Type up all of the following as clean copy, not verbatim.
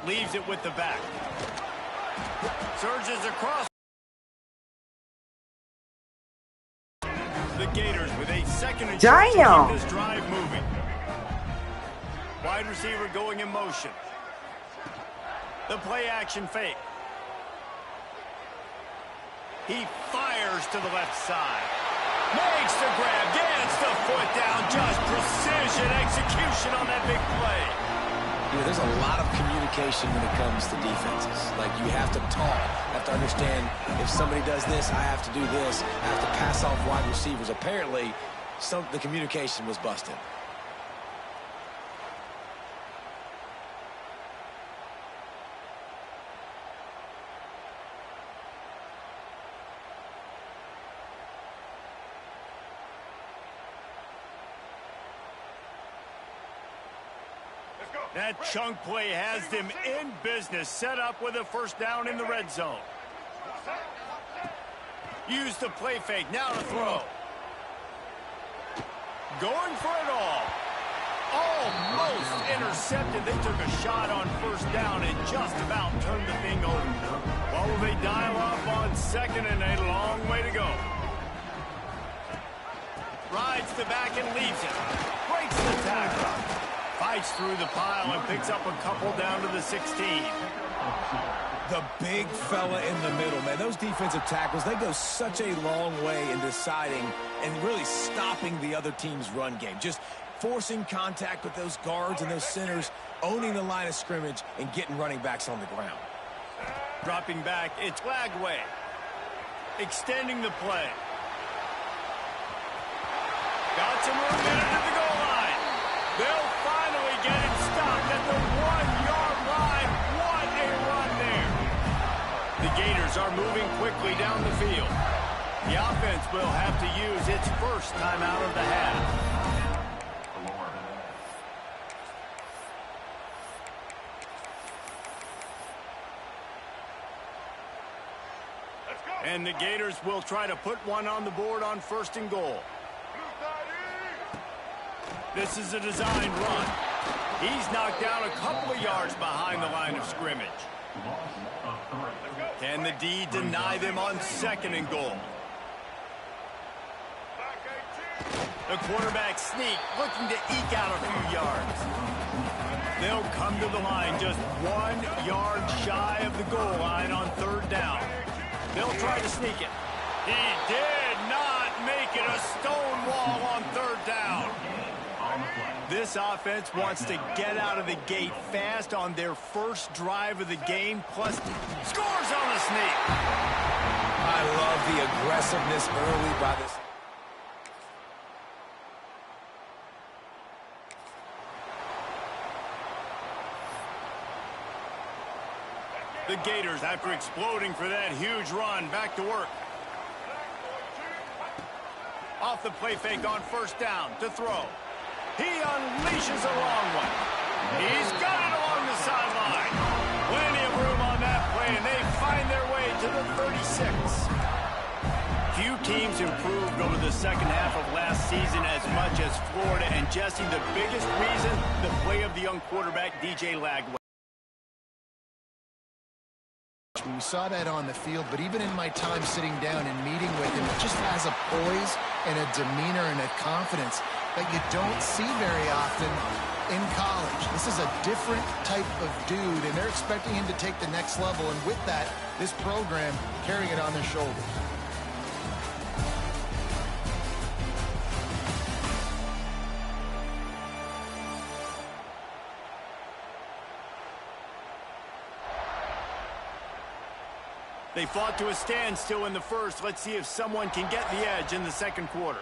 Leaves it with the back. Surges across. The Gators with a second and short to keep this drive moving. Wide receiver going in motion. The play action fake. He fires to the left side. Makes the grab, gets the foot down. Just precision execution on that big play. There's a lot of communication when it comes to defenses. Like, you have to talk. You have to understand if somebody does this, I have to do this. I have to pass off wide receivers. Apparently, the communication was busted. That chunk play has them in business, set up with a first down in the red zone. Use the play fake, now to throw. Going for it all. Almost intercepted. They took a shot on first down and just about turned the thing over. Well, will they dial up on second and a long way to go? Rides the back and leaves it. Breaks the tackle. Fights through the pile and picks up a couple down to the 16. The big fella in the middle, man. Those defensive tackles, they go such a long way in deciding and really stopping the other team's run game. Just forcing contact with those guards and those centers, owning the line of scrimmage, and getting running backs on the ground. Dropping back, it's Lagway. Extending the play. Got some room in it at the goal line. They'll finally get him stopped at the 1-yard line. What a run there. The Gators are moving quickly down the field. The offense will have to use its first timeout of the half. And the Gators will try to put one on the board on first and goal. This is a designed run. He's knocked down a couple of yards behind the line of scrimmage. Can the D deny them on second and goal? The quarterback sneak, looking to eke out a few yards. They'll come to the line just 1 yard shy of the goal line on third down. They'll try to sneak it. He did not make it a stone wall on third down. This offense wants to get out of the gate fast on their first drive of the game, plus scores on the sneak. I love the aggressiveness early by this. The Gators, after exploding for that huge run, back to work. Off the play fake on first down to throw. He unleashes a long one. He's got it along the sideline. Plenty of room on that play, and they find their way to the 36. Few teams improved over the second half of last season as much as Florida, and Jesse, the biggest reason, the play of the young quarterback, DJ Lagway. We saw that on the field, but even in my time sitting down and meeting with him, it just has a poise and a demeanor and a confidence that you don't see very often in college. This is a different type of dude, and they're expecting him to take the next level, and with that, this program carrying it on their shoulders. They fought to a standstill in the first. Let's see if someone can get the edge in the second quarter.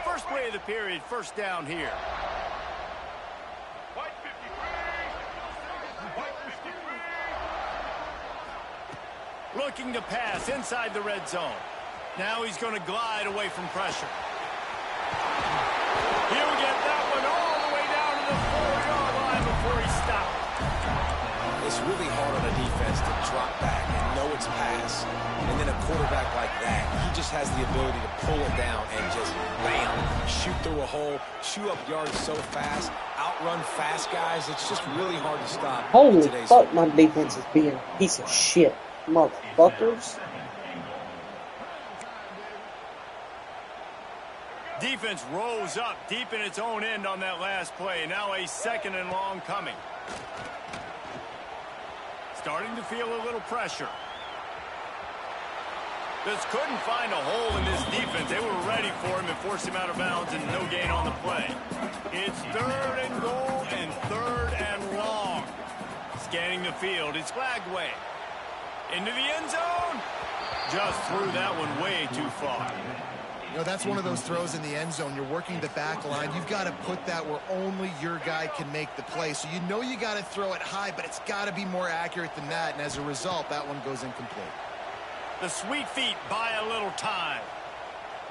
First play of the period, first down here. Looking to pass inside the red zone. Now he's going to glide away from pressure. He'll get that one all the way down to the 4-yard line before he stopped. It's really hard on a defense to drop back and know it's pass, and then quarterback like that, he just has the ability to pull it down and just, bam, shoot through a hole, shoot up yards so fast, outrun fast guys. It's just really hard to stop. Holy fuck, my defense is being a piece of shit. Motherfuckers. Defense rose up deep in its own end on that last play. Now a 2nd and long coming. Starting to feel a little pressure. Just couldn't find a hole in this defense. They were ready for him and forced him out of bounds, and no gain on the play. It's 3rd and goal and 3rd and long. Scanning the field, it's Lagway. Into the end zone. Just threw that one way too far. You know, that's one of those throws in the end zone. You're working the back line. You've got to put that where only your guy can make the play. So you know you got to throw it high, but it's got to be more accurate than that. And as a result, that one goes incomplete. The sweet feet buy a little time.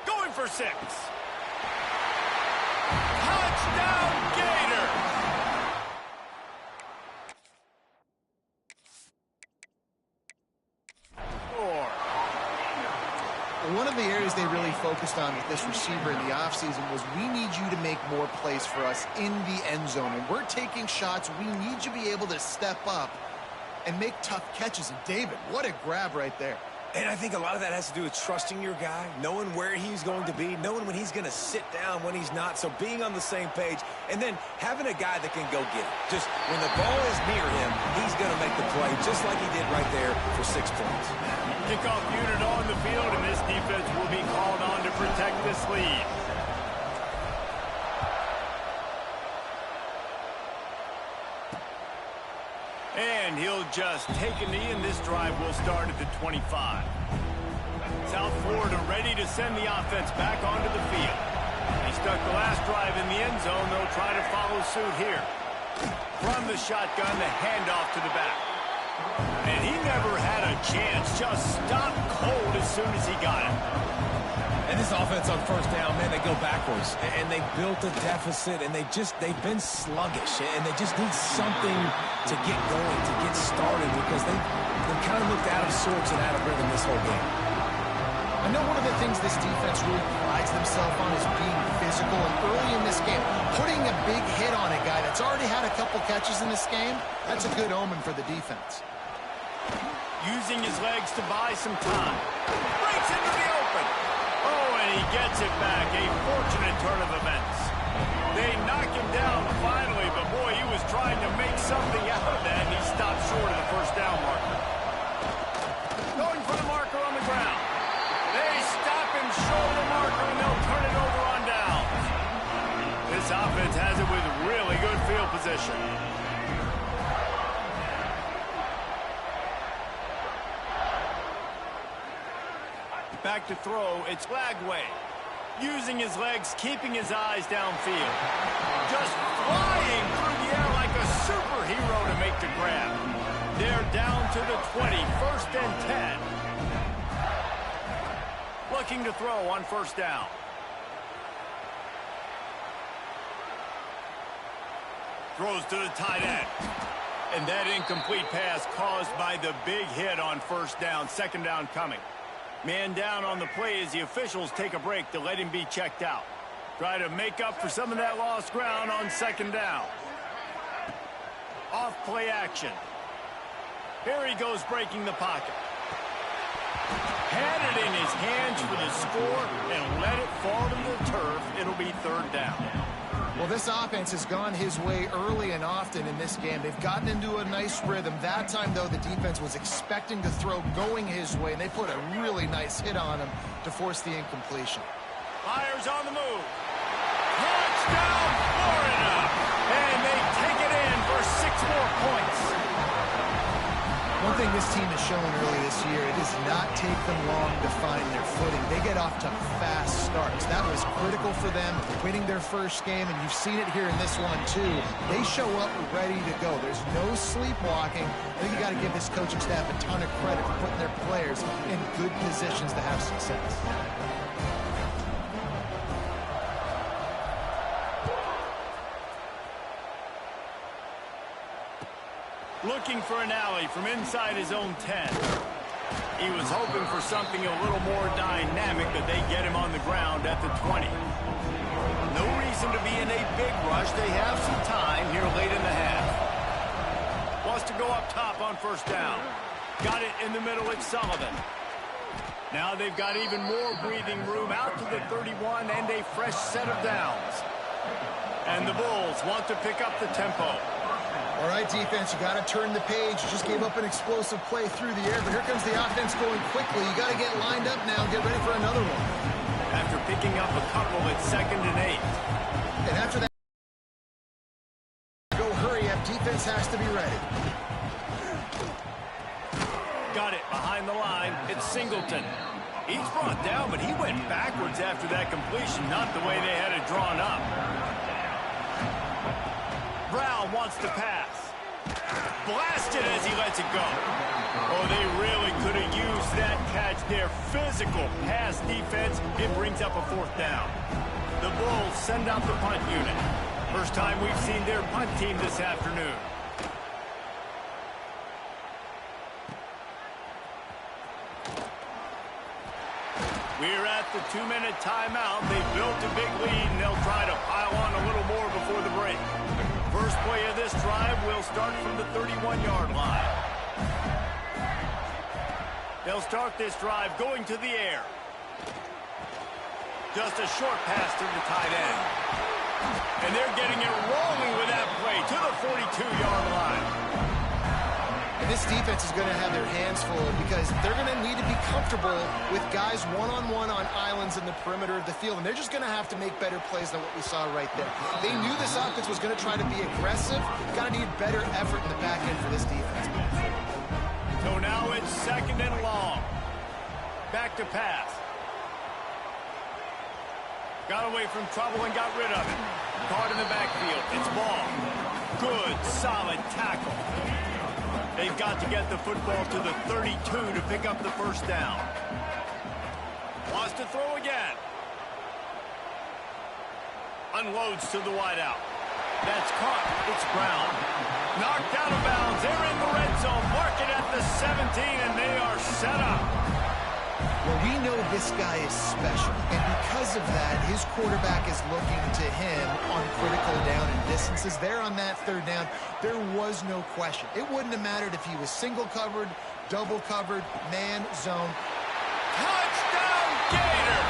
Going for 6. Touchdown, Gator! One of the areas they really focused on with this receiver in the offseason was we need you to make more plays for us in the end zone. When we're taking shots, we need you to be able to step up and make tough catches. And David, what a grab right there. And I think a lot of that has to do with trusting your guy, knowing where he's going to be, knowing when he's going to sit down, when he's not. So being on the same page, and then having a guy that can go get it. Just when the ball is near him, he's going to make the play, just like he did right there for 6 points. Kickoff unit on the field, and this defense will be called on to protect this lead. And he'll just take a knee, and this drive will start at the 25. South Florida ready to send the offense back onto the field. They stuck the last drive in the end zone. They'll try to follow suit here. From the shotgun, the handoff to the back. And he never had a chance. Just stopped cold as soon as he got it. And this offense on 1st down, man, they go backwards. And they built a deficit, and they've been sluggish. And they just need something to get going, to get started, because they kind of looked out of sorts and out of rhythm this whole game. I know one of the things this defense really prides themselves on is being physical. And early in this game, putting a big hit on a guy that's already had a couple catches in this game, that's a good omen for the defense. Using his legs to buy some time. Breaks into the open. Oh, and he gets it back. A fortunate turn of events. They knock him down finally, but boy, he was trying to make something out of that, and he stopped short of the 1st down marker. Going for the marker on the ground. They stop him short of the marker, and they'll turn it over on downs. This offense has it with really good field position. Back to throw, it's Lagway. Using his legs, keeping his eyes downfield. Just flying through the air like a superhero to make the grab. They're down to the 20, 1st and 10. Looking to throw on 1st down. Throws to the tight end. And that incomplete pass caused by the big hit on 1st down, 2nd down coming. Man down on the play as the officials take a break to let him be checked out. Try to make up for some of that lost ground on 2nd down. Off play action. Here he goes breaking the pocket. Had it in his hands for the score and let it fall to the turf. It'll be 3rd down. Well, this offense has gone his way early and often in this game. They've gotten into a nice rhythm. That time, though, the defense was expecting to throw going his way, and they put a really nice hit on him to force the incompletion. Myers on the move. Touchdown, Florida! And they take it in for 6 more points. One thing this team has shown early this year, it does not take them long to find their footing. They get off to fast starts. That was critical for them, winning their 1st game, and you've seen it here in this one, too. They show up ready to go. There's no sleepwalking. I think you got to give this coaching staff a ton of credit for putting their players in good positions to have success. Looking for an alley from inside his own 10. He was hoping for something a little more dynamic, but they get him on the ground at the 20. No reason to be in a big rush. They have some time here late in the half. Wants to go up top on first down. Got it in the middle. It's Sullivan. Now they've got even more breathing room out to the 31 and a fresh set of downs. And the Bulls want to pick up the tempo. All right, defense, you got to turn the page. You just gave up an explosive play through the air, but here comes the offense going quickly. You got to get lined up now and get ready for another one. After picking up a couple at 2nd and 8. And after that, go hurry up. Defense has to be ready. Got it behind the line. It's Singleton. He's brought down, but he went backwards after that completion, not the way they had it drawn up. Brown wants to pass. Blasted as he lets it go. Oh, they really could have used that catch there. Physical pass defense. It brings up a 4th down. The Bulls send out the punt unit. First time we've seen their punt team this afternoon. We're at the 2-minute timeout. They built a big lead, and they'll try to pile on a little more before the break. First play of this drive will start from the 31-yard line. They'll start this drive going to the air. Just a short pass to the tight end. And they're getting it rolling with that play to the 42-yard line. And this defense is going to have their hands full because they're going to need to be comfortable with guys one-on-one on islands in the perimeter of the field. And they're just going to have to make better plays than what we saw right there. They knew this offense was going to try to be aggressive. Got to need better effort in the back end for this defense. So now it's 2nd and long. Back to pass. Got away from trouble and got rid of it. Caught in the backfield. It's Ball. Good, solid tackle. They've got to get the football to the 32 to pick up the first down. Wants to throw again. Unloads to the wideout. That's caught. It's Brown. Knocked out of bounds. They're in the red zone. Mark it at the 17, and they are set up. Well, we know this guy is special, and because of that, his quarterback is looking to him on critical down and distances. There on that 3rd down, there was no question. It wouldn't have mattered if he was single covered, double covered, man, zone. Touchdown, Gator!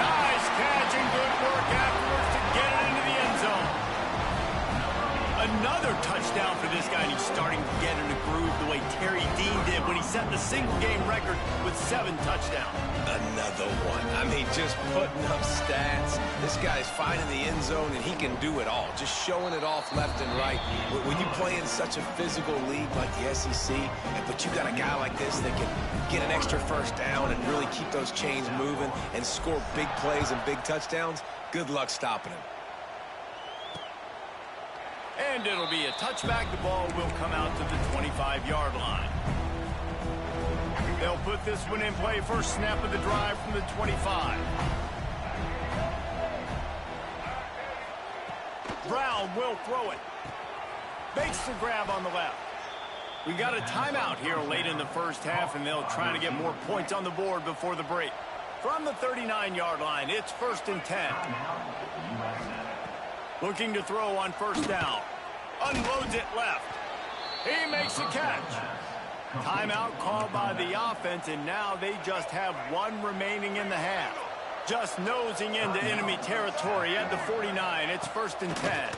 Nice catch and good work afterwards to get it into the end zone. Another touchdown for this guy, and he's starting to get in a groove the way Terry Dean did when he set the single-game record with 7 touchdowns. Another one. I mean, just putting up stats. This guy's finding the end zone, and he can do it all. Just showing it off left and right. When you play in such a physical league like the SEC, but you got a guy like this that can get an extra first down and really keep those chains moving and score big plays and big touchdowns, good luck stopping him. And it'll be a touchback. The ball will come out to the 25-yard line. They'll put this one in play. First snap of the drive from the 25. Brown will throw it. Makes the grab on the left. We got a timeout here late in the first half, and they'll try to get more points on the board before the break. From the 39-yard line, it's 1st and 10. Looking to throw on first down. Unloads it left. He makes the catch. Timeout called by the offense, and now they just have 1 remaining in the half. Just nosing into enemy territory at the 49. It's 1st and 10.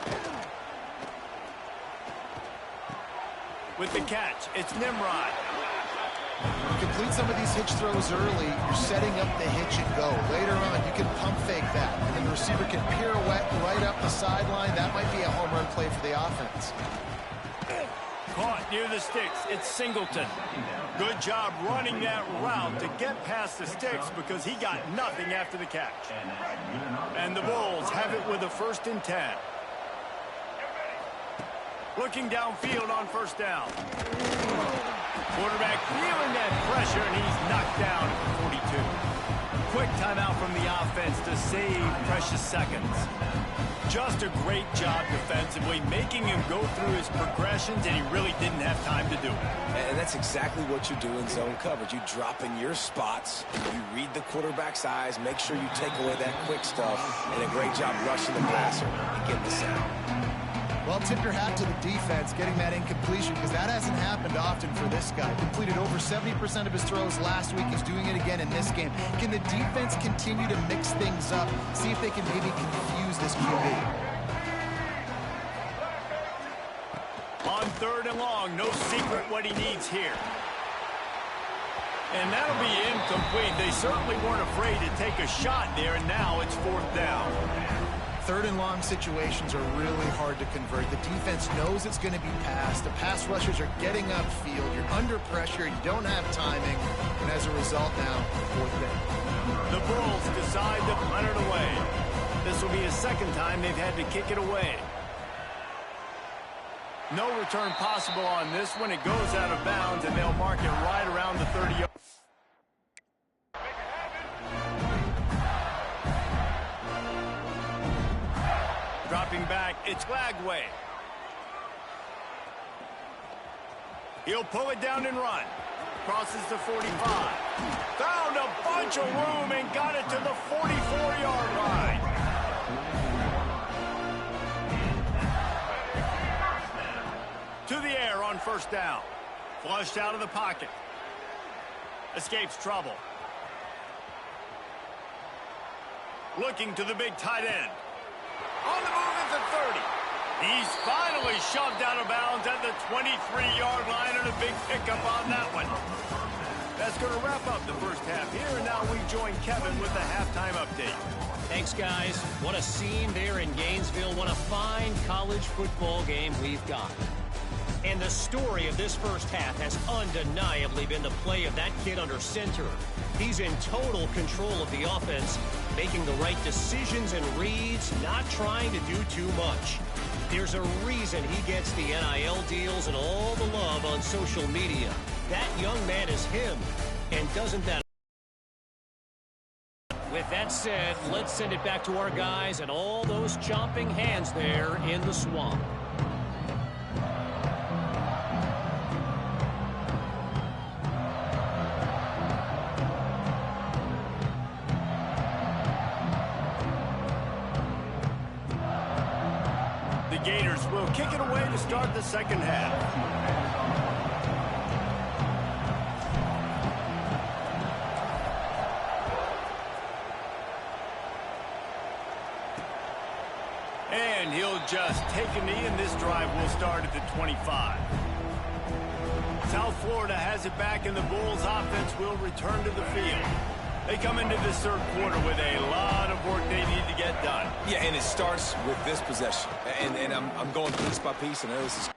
With the catch, it's Nimrod. Complete some of these hitch throws early. You're setting up the hitch and go. Later on, you can pump fake that. And then the receiver can pirouette right up the sideline. That might be a home run play for the offense. Caught near the sticks. It's Singleton. Good job running that route to get past the sticks because he got nothing after the catch. And the Bulls have it with a 1st and 10. Looking downfield on first down. Quarterback feeling that pressure, and he's knocked down at the 42. Quick timeout from the offense to save precious seconds. Just a great job defensively, making him go through his progressions, and he really didn't have time to do it. And that's exactly what you do in zone coverage. You drop in your spots, you read the quarterback's eyes, make sure you take away that quick stuff, and a great job rushing the passer and getting the sound. Well, tip your hat to the defense getting that incompletion, because that hasn't happened often for this guy. Completed over 70% of his throws last week. He's doing it again in this game. Can the defense continue to mix things up, see if they can maybe confuse this QB? On 3rd and long, no secret what he needs here. And that'll be incomplete. They certainly weren't afraid to take a shot there, and now it's 4th down. 3rd and long situations are really hard to convert. The defense knows it's going to be passed. The pass rushers are getting upfield. You're under pressure. You don't have timing. And as a result now, 4th down. The Bulls decide to punt it away. This will be the 2nd time they've had to kick it away. No return possible on this one. It goes out of bounds, and they'll mark it right around the 30-yard. Dropping back, it's Lagway. He'll pull it down and run. Crosses the 45. Found a bunch of room and got it to the 44-yard line. To the air on 1st down. Flushed out of the pocket. Escapes trouble. Looking to the big tight end. On the move at the 30. He's finally shoved out of bounds at the 23-yard line, and a big pickup on that one. That's going to wrap up the first half here, and now we join Kevin with the halftime update. Thanks, guys. What a scene there in Gainesville. What a fine college football game we've got. And the story of this first half has undeniably been the play of that kid under center. He's in total control of the offense, making the right decisions and reads, not trying to do too much. There's a reason he gets the NIL deals and all the love on social media. That young man is him, and doesn't that... With that said, let's send it back to our guys and all those chomping hands there in the swamp. The Gators will kick it away to start the 2nd half. And he'll just take a knee, and this drive will start at the 25. South Florida has it back, and the Bulls offense will return to the field. They come into this 3rd quarter with a lot of work they need to get done. Yeah, and it starts with this possession. And I'm going piece by piece, and I know this is